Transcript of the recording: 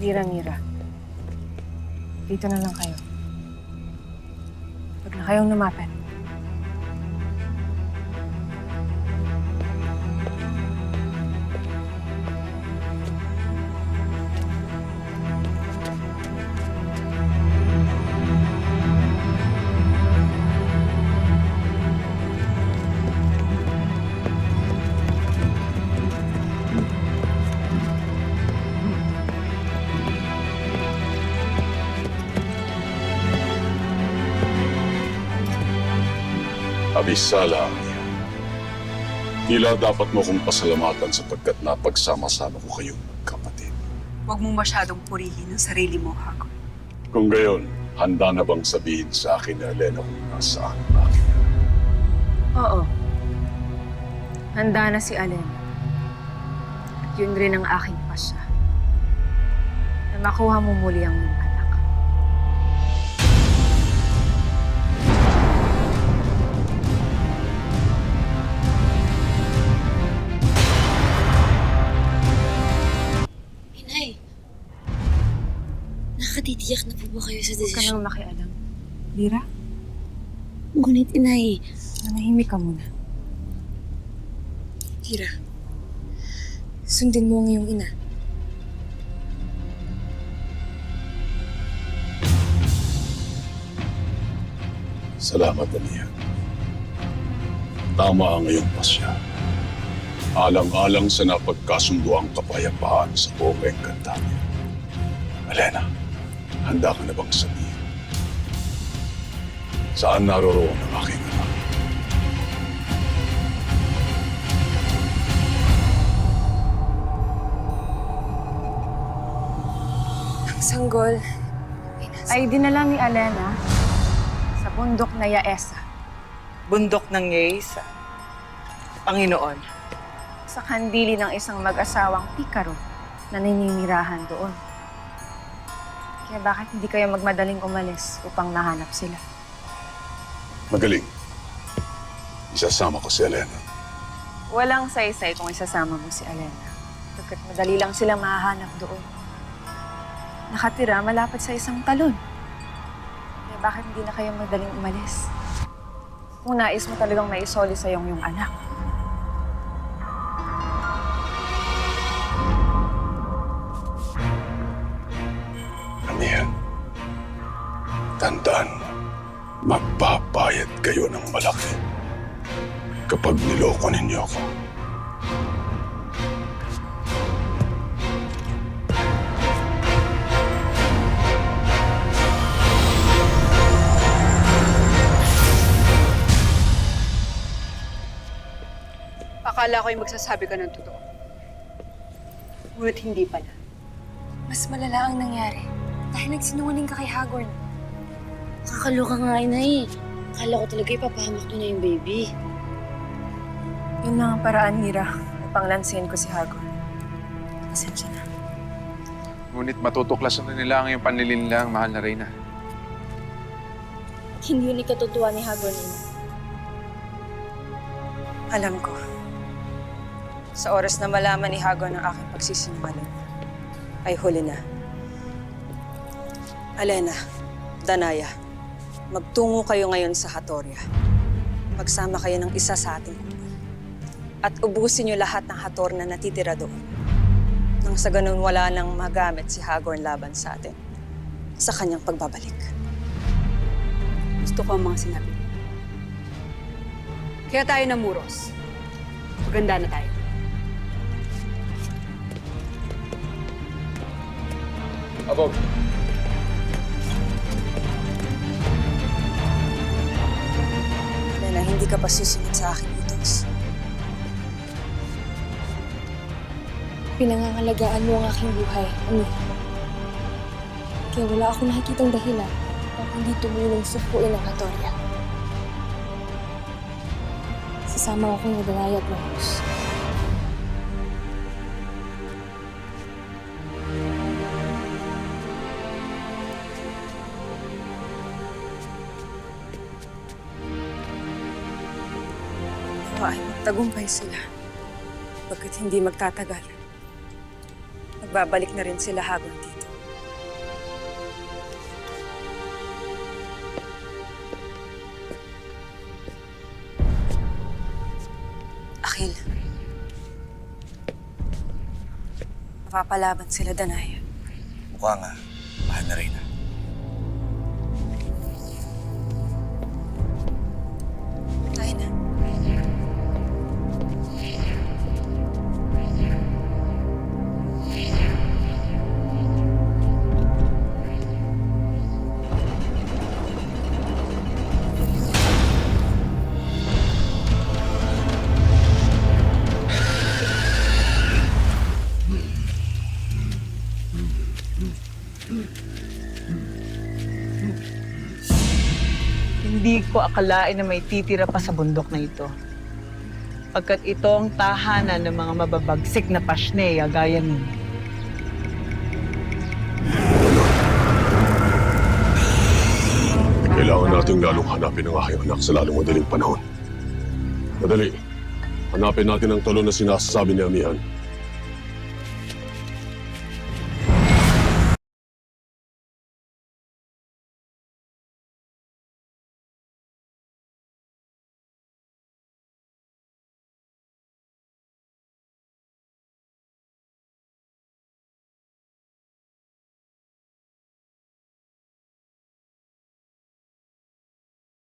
Mira. Dito na lang kayo. Huwag na kayong lumapit. Abisala, tila dapat mo kong pasalamatan sapagkat napagsama-sama ko kayong kapatid. Huwag mo masyadong purihin ang sarili mo, Hagon. Kung gayon, handa na bang sabihin sa akin ni Elena kung nasaan ang aking ina? Oo. Handa na si Alena. At yun rin ang aking pasya. Na makuha mo muli ang iyong anak. Inay, nakatitiyak na po ba kayo sa Huwag ka desisyon? nang makialam. Lira, Ngunit, Inay, manahimik ka muna. Tira, sundin mo ang iyong ina. Salamat, Aniya. Tama ang iyong pasya. Alang-alang sa napagkasunduang kapayapaan sa buong Encantadia. Elena, handa ka na bang sabihin? Saan naroroon ang aking anak? Ang sanggol Ay dinala ni Alena sa bundok na Yaesa. Bundok ng Yesa. Panginoon, Sa kandili ng isang mag-asawang pikaro na naninirahan doon. Kaya bakit hindi kayo magmadaling umalis upang mahanap sila? Magaling. Isasama ko si Elena. Walang saysay kung isasama mo si Alena. Pagkat madali lang sila mahahanap doon. Nakatira malapit sa isang talon. Kaya bakit hindi na kayo madaling umalis? Kung nais mo talagang maisoli sa iyong anak. Anihan, tandaan mo, magbabayad kayo ng malaki kapag niloko ninyo ako. akala ko'y magsasabi ka ng totoo. Ngunit hindi pala. Mas malala ang nangyari dahil nagsinungaling ka kay Hagorn. Kakaloka nga, Inay. Akala ko talaga ipapahamak niyo na yung baby. Yun lang ang paraan, Mira, upang lansin ko si Hagorn. Pasensya na. Ngunit matutuklasan na nila ang iyong panlilinlang, mahal na Reyna. Hindi yun ikatutuwa ni Hagorn, Ina. Alam ko. Sa oras na malaman ni Hagorn ang aking pagsisinungaling, ay huli na. Alena, Danaya, magtungo kayo ngayon sa Hatoria. Magsama kayo ng isa sa ating kupal. At ubusin niyo lahat ng Hator na natitira doon. Nang sa ganun wala nang magamit si Hagorn laban sa atin sa kanyang pagbabalik. Gusto ko ang mga sinabi. Kaya tayo namuros. Maganda na tayo. Abog. Alena, hindi ka pa susunod sa aking utos. Pinangangalagaan mo ang aking buhay, Ani. Kaya wala akong nakikitang dahilan kung hindi tumulong supuin ang Hatoria. Sasama ako ng Danaya at Marcos. Nawa ay magtagumpay sila. Pagkat hindi magtatagal, magbabalik na rin sila Hagorn dito. Dahil mapapalaban sila, Danaya. Mukha nga, mahal na Reyna. Tayo na. Hindi ko akalain na may titira pa sa bundok na ito. Pagkat ito ang tahanan ng mga mababagsik na pasneya gaya mo. Kailangan nating lalong hanapin ang aking anak sa lalong madaling panahon. Madali. Hanapin natin ang tulo na sinasabi ni Amihan.